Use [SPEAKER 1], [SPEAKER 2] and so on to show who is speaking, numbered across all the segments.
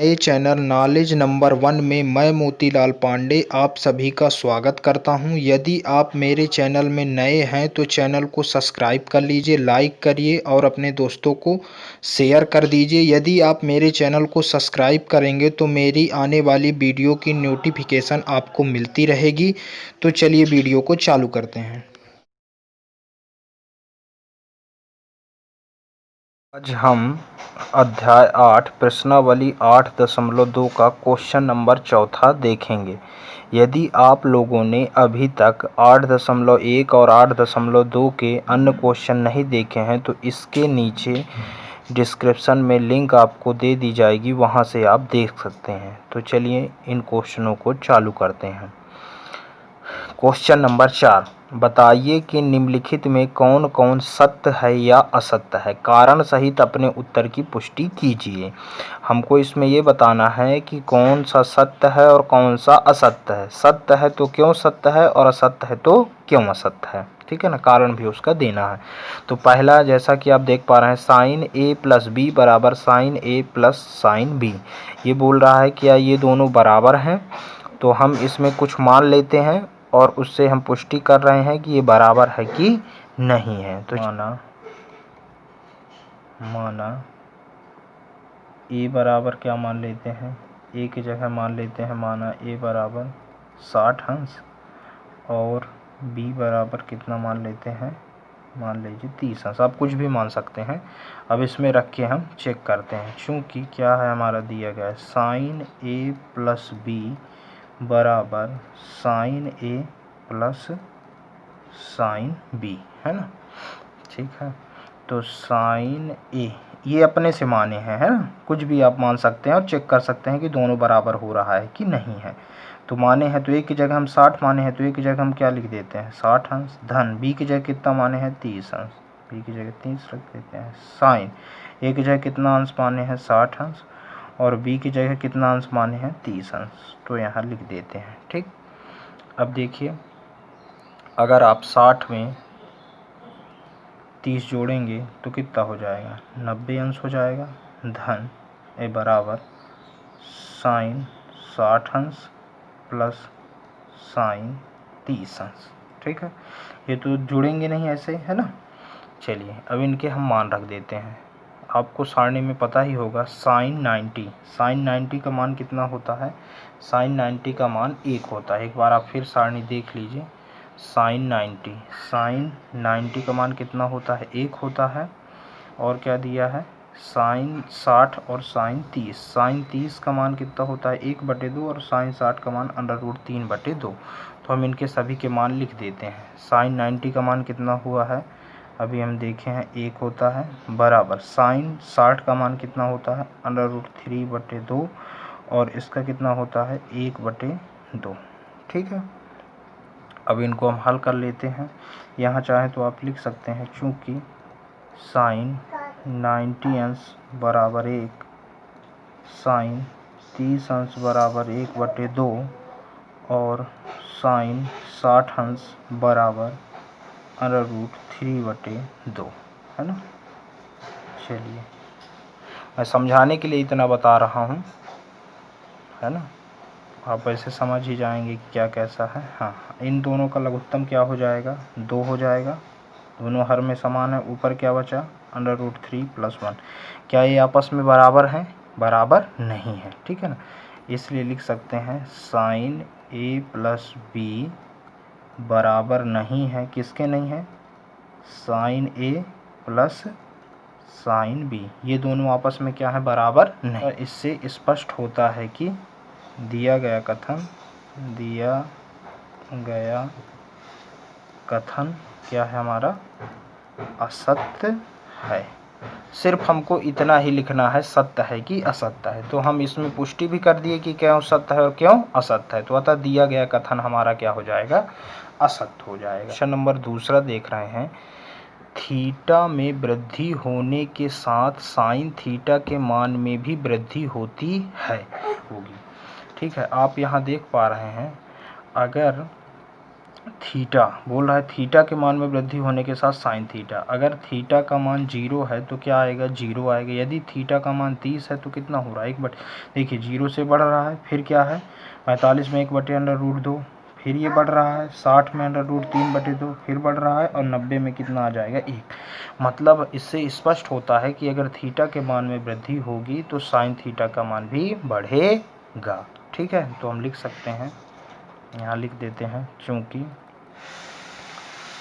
[SPEAKER 1] नए channel knowledge number 1 में मैं मोतीलाल पांडे आप सभी का स्वागत करता हूं। यदि आप मेरे चैनल में नए हैं तो चैनल को सब्सक्राइब कर लीजिए, लाइक करिए और अपने दोस्तों को शेयर कर दीजिए। यदि आप मेरे चैनल को सब्सक्राइब करेंगे तो मेरी आने वाली वीडियो की नोटिफिकेशन आपको मिलती रहेगी। तो चलिए वीडियो को चालू करते हैं। आज हम अध्याय 8 प्रश्नावली 8.2 का क्वेश्चन नंबर 4 देखेंगे। यदि आप लोगों ने अभी तक 8.1 और 8.2 के अन्य क्वेश्चन नहीं देखे हैं तो इसके नीचे डिस्क्रिप्शन में लिंक आपको दे दी जाएगी, वहां से आप देख सकते हैं। तो चलिए इन क्वेश्चनों को चालू करते हैं। क्वेश्चन नंबर 4, बताइए कि निम्नलिखित में कौन कौन सत्य है या असत्य है। कारण सहित अपने उत्तर की पुष्टि कीजिए। हमको इसमें ये बताना है कि कौन सा सत्य है और कौन सा असत्य है। सत्य है तो क्यों सत्य है और असत्य है तो क्यों असत्य है, ठीक है ना। कारण भी उसका देना है। तो पहला, जैसा कि आप देख पा रहे हैं, साइन ए प्लस बी बराबर साइन ए प्लस साइन बी। ये बोल रहा है क्या ये दोनों बराबर हैं। तो हम इसमें कुछ मान लेते हैं और उससे हम पुष्टि कर रहे हैं कि ये बराबर है कि नहीं है। तो माना ए बराबर क्या मान लेते हैं, ए की जगह मान लेते हैं माना ए बराबर 60 अंश और बी बराबर कितना मान लेते हैं, मान लीजिए 30 अंश। आप कुछ भी मान सकते हैं। अब इसमें रख के हम चेक करते हैं। चूँकि क्या है हमारा दिया गया है साइन ए प्लस बी बराबर साइन ए प्लस साइन बी, है ना। ठीक है, तो साइन ए ये अपने से माने हैं, है ना। कुछ भी आप मान सकते हैं और चेक कर सकते हैं कि दोनों बराबर हो रहा है कि नहीं है। तो माने हैं तो ए की जगह हम 60 माने हैं तो ए की जगह हम क्या लिख देते हैं 60 अंश धन बी की जगह कितना माने हैं 30 अंश, बी की जगह 30 रख देते हैं साइन ए की जगह कितना अंश माने हैं 60 अंश और बी की जगह कितना अंश माने हैं 30 अंश। तो यहाँ लिख देते हैं। ठीक, अब देखिए अगर आप 60 में 30 जोड़ेंगे तो कितना हो जाएगा 90 अंश हो जाएगा धन ए बराबर साइन 60 अंश प्लस साइन 30 अंश। ठीक है, ये तो जुड़ेंगे नहीं ऐसे, है ना। चलिए अब इनके हम मान रख देते हैं। आपको सारणी में पता ही होगा साइन 90 का मान कितना होता है, साइन 90 का मान 1 होता है। एक बार आप फिर सारणी देख लीजिए। साइन 90 का मान कितना होता है 1 होता है। और क्या दिया है साइन 60 और साइन 30। साइन 30 का मान कितना होता है 1/2 और साइन 60 का मान √3/2। तो हम इनके सभी के मान लिख देते हैं। साइन 90 का मान कितना हुआ है अभी हम देखे हैं 1 होता है बराबर साइन 60 का मान कितना होता है √3/2 और इसका कितना होता है 1/2। ठीक है, अब इनको हम हल कर लेते हैं। यहाँ चाहे तो आप लिख सकते हैं चूँकि साइन 90 अंश बराबर 1 साइन 30 अंश बराबर 1/2 और साइन 60 अंश बराबर √3/2, है ना। चलिए मैं समझाने के लिए इतना बता रहा हूँ, है ना। आप ऐसे समझ ही जाएंगे कि क्या कैसा है। हाँ, इन दोनों का लघुत्तम क्या हो जाएगा 2 हो जाएगा। दोनों हर में समान है। ऊपर क्या बचा √3 + 1। क्या ये आपस में बराबर हैं, बराबर नहीं है। ठीक है ना, इसलिए लिख सकते हैं साइन ए प्लस बी बराबर नहीं है, किसके नहीं है साइन ए प्लस साइन बी। ये दोनों आपस में क्या है बराबर नहीं। और इससे स्पष्ट होता है कि दिया गया कथन क्या है हमारा असत्य है। सिर्फ हमको इतना ही लिखना है सत्य है कि असत्य है। तो हम इसमें पुष्टि भी कर दिए कि क्यों सत्य है और क्यों असत्य है। तो अतः दिया गया कथन हमारा क्या हो जाएगा असत्य हो जाएगा। क्वेश्चन नंबर 2 देख रहे हैं। थीटा में वृद्धि होने के साथ साइन थीटा के मान में भी वृद्धि होगी। ठीक है, आप यहाँ देख पा रहे हैं अगर थीटा बोल रहा है थीटा के मान में वृद्धि होने के साथ साइन थीटा। अगर थीटा का मान 0 है तो क्या आएगा, 0 आएगा। यदि थीटा का मान 30 है तो कितना हो रहा है, 1/, देखिए 0 से बढ़ रहा है, फिर क्या है 45 में 1/√2, फिर ये बढ़ रहा है 60 में √3/2, फिर बढ़ रहा है और 90 में कितना आ जाएगा 1। मतलब इससे स्पष्ट होता है कि अगर थीटा के मान में वृद्धि होगी तो साइन थीटा का मान भी बढ़ेगा। ठीक है, तो हम लिख सकते हैं, यहाँ लिख देते हैं, चूँकि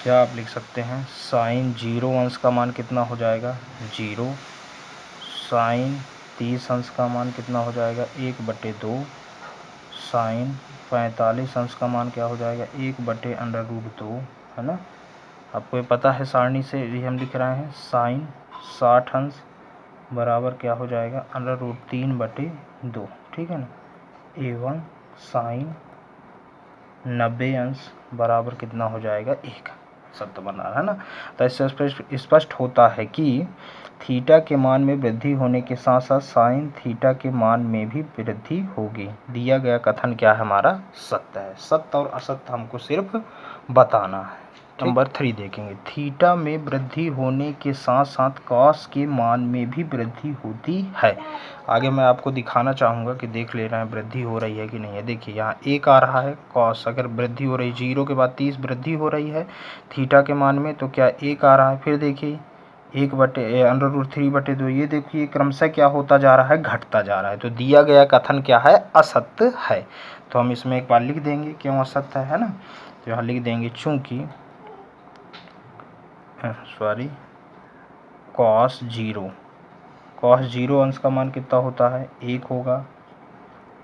[SPEAKER 1] क्या आप लिख सकते हैं साइन 0 अंश का मान कितना हो जाएगा 0, साइन 30 अंश का मान कितना हो जाएगा 1/2, साइन 45 अंश का मान क्या हो जाएगा 1/√2, है ना। आपको ये पता है सारणी से ये हम लिख रहे हैं, साइन 60 अंश बराबर क्या हो जाएगा √3/2, ठीक है ना, एवं साइन 90 अंश बराबर कितना हो जाएगा 1। सत्य बना है ना। तो इससे स्पष्ट होता है कि थीटा के मान में वृद्धि होने के साथ साथ साइन थीटा के मान में भी वृद्धि होगी। दिया गया कथन क्या है हमारा, सत्य है। सत्य और असत्य हमको सिर्फ बताना है। नंबर 3 देखेंगे, थीटा में वृद्धि होने के साथ साथ कॉस के मान में भी वृद्धि होती है। आगे मैं आपको दिखाना चाहूँगा कि देख ले रहे हैं वृद्धि हो रही है कि नहीं है। देखिए यहाँ 1 आ रहा है, कॉस अगर वृद्धि हो रही, 0 के बाद 30 वृद्धि हो रही है थीटा के मान में, तो क्या 1 आ रहा है। फिर देखिए 1/√3/2, ये देखिए क्रमशः क्या होता जा रहा है, घटता जा रहा है। तो दिया गया कथन क्या है, असत्य है। तो हम इसमें एक बार लिख देंगे क्यों असत्य है ना। तो यहाँ लिख देंगे चूँकि कॉस 0 अंश का मान कितना होता है 1 होगा।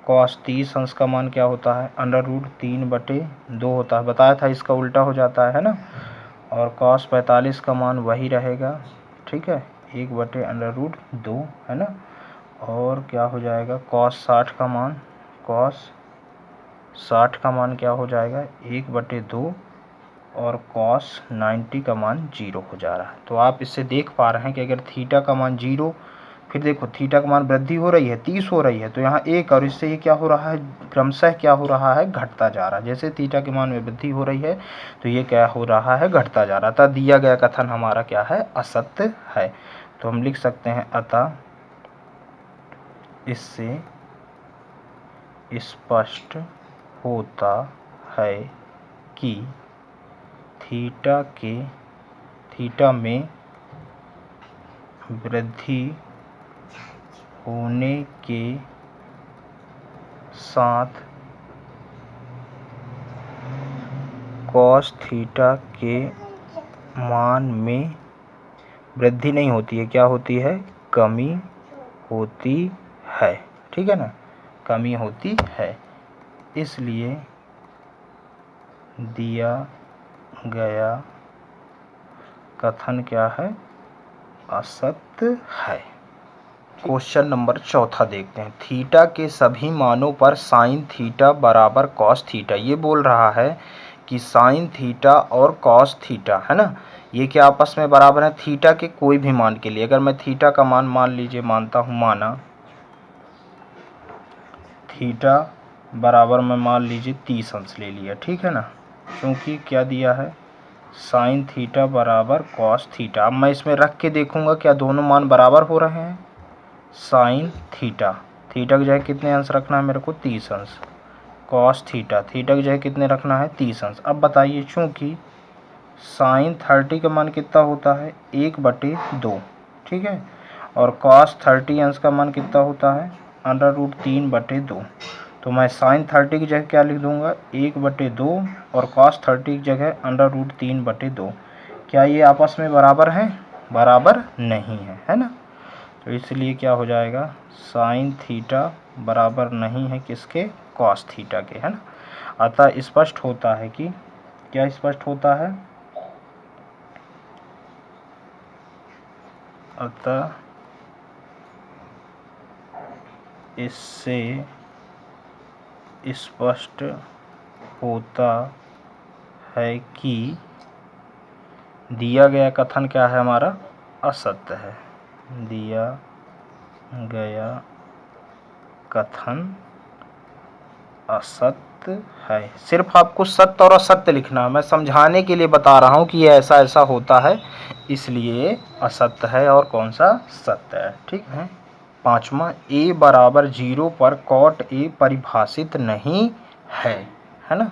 [SPEAKER 1] कॉस 30 अंश का मान क्या होता है √3/2 होता है, बताया था इसका उल्टा हो जाता है ना। और कॉस 45 का मान वही रहेगा, ठीक है, 1/√2, है ना। और क्या हो जाएगा कॉस 60 का मान क्या हो जाएगा 1/2, और कॉस 90 का मान 0 हो जा रहा है। तो आप इससे देख पा रहे हैं कि अगर थीटा का मान 0, फिर देखो थीटा का मान वृद्धि हो रही है 30 हो रही है, तो यहाँ 1, और इससे ये क्या हो रहा है, क्रमशः क्या हो रहा है, घटता जा रहा है। जैसे थीटा के मान में वृद्धि हो रही है तो ये क्या हो रहा है, घटता जा रहा था। दिया गया कथन हमारा क्या है, असत्य है। तो हम लिख सकते हैं अतः इससे स्पष्ट होता है कि थीटा में वृद्धि होने के साथ कॉस थीटा के मान में वृद्धि नहीं होती है, क्या होती है, कमी होती है, ठीक है ना, कमी होती है। इसलिए दिया गया कथन क्या है, असत्य है। क्वेश्चन नंबर 4 देखते हैं, थीटा के सभी मानों पर साइन थीटा बराबर कॉस थीटा। ये बोल रहा है कि साइन थीटा और कॉस थीटा, है ना, ये क्या आपस में बराबर है थीटा के कोई भी मान के लिए। अगर मैं थीटा का मान मान लीजिए, मानता हूँ, माना थीटा बराबर मैं मान लीजिए 30 अंश ले लिया, ठीक है ना, क्योंकि क्या दिया है साइन थीटा बराबर कॉस थीटा। अब मैं इसमें रख के देखूंगा क्या दोनों मान बराबर हो रहे हैं। साइन थीटा की जगह कितने अंश रखना है मेरे को 30 अंश, कॉस थीटा की जगह कितने रखना है 30 अंश। अब बताइए चूँकि साइन 30 का मान कितना होता है 1/2, ठीक है, और कॉस 30 अंश का मान कितना होता है √3/2। तो मैं साइन 30 की जगह क्या लिख दूंगा 1/2, और कॉस 30 की जगह √3/2। क्या ये आपस में बराबर हैं, बराबर नहीं है, है ना। तो इसलिए क्या हो जाएगा, साइन थीटा बराबर नहीं है किसके, कॉस थीटा के, है ना। अतः स्पष्ट होता है कि, क्या स्पष्ट होता है, अतः इससे स्पष्ट होता है कि दिया गया कथन क्या है हमारा, असत्य है। दिया गया कथन असत्य है। सिर्फ आपको सत्य और असत्य लिखना है, मैं समझाने के लिए बता रहा हूँ कि ये ऐसा ऐसा होता है, इसलिए असत्य है और कौन सा सत्य है। ठीक है। पांचवा, a बराबर 0 पर कॉट a परिभाषित नहीं है ना,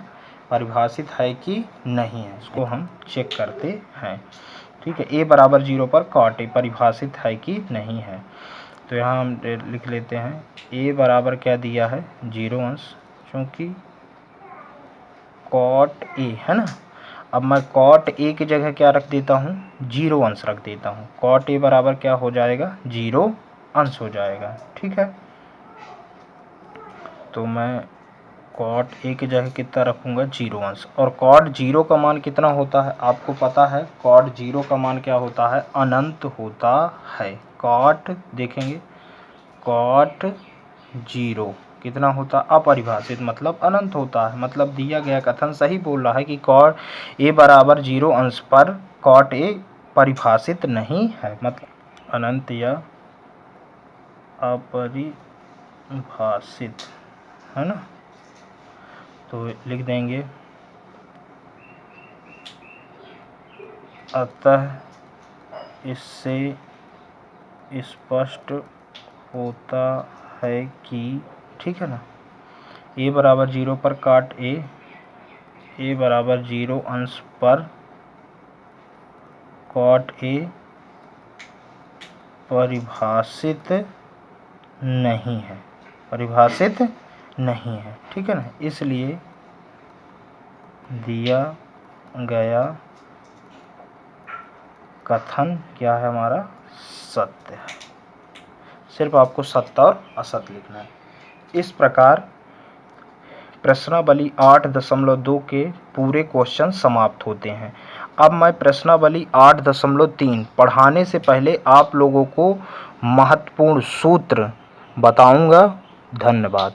[SPEAKER 1] परिभाषित है कि नहीं है, इसको हम चेक करते हैं। ठीक है, a बराबर 0 पर कॉट a परिभाषित है कि नहीं है। तो यहाँ हम लिख लेते हैं a बराबर क्या दिया है 0 अंश, क्योंकि कॉट a है ना। अब मैं कॉट a की जगह क्या रख देता हूँ 0 अंश रख देता हूँ। कॉट a बराबर क्या हो जाएगा 0 अंश हो जाएगा। ठीक है, तो मैं कॉट a की जगह कितना रखूँगा 0 अंश। और कॉट 0 का मान कितना होता है आपको पता है, कॉट 0 का मान क्या होता है अनंत होता है। कॉट देखेंगे कॉट 0 कितना होता अपरिभाषित, मतलब अनंत होता है। मतलब दिया गया कथन सही बोल रहा है कि कॉट a बराबर 0 अंश पर कॉट a परिभाषित नहीं है, मतलब अनंत या अपरिभाषित है ना। तो लिख देंगे अतः इससे स्पष्ट होता है कि, ठीक है ना, a बराबर 0 पर कॉट a बराबर 0 अंश पर कॉट a परिभाषित नहीं है, परिभाषित नहीं है। ठीक है ना, इसलिए दिया गया कथन क्या है हमारा सत्य है। सिर्फ आपको सत्य और असत्य लिखना है। इस प्रकार प्रश्नावली 8.2 के पूरे क्वेश्चन समाप्त होते हैं। अब मैं प्रश्नावली 8.3 पढ़ाने से पहले आप लोगों को महत्वपूर्ण सूत्र बताऊंगा। धन्यवाद।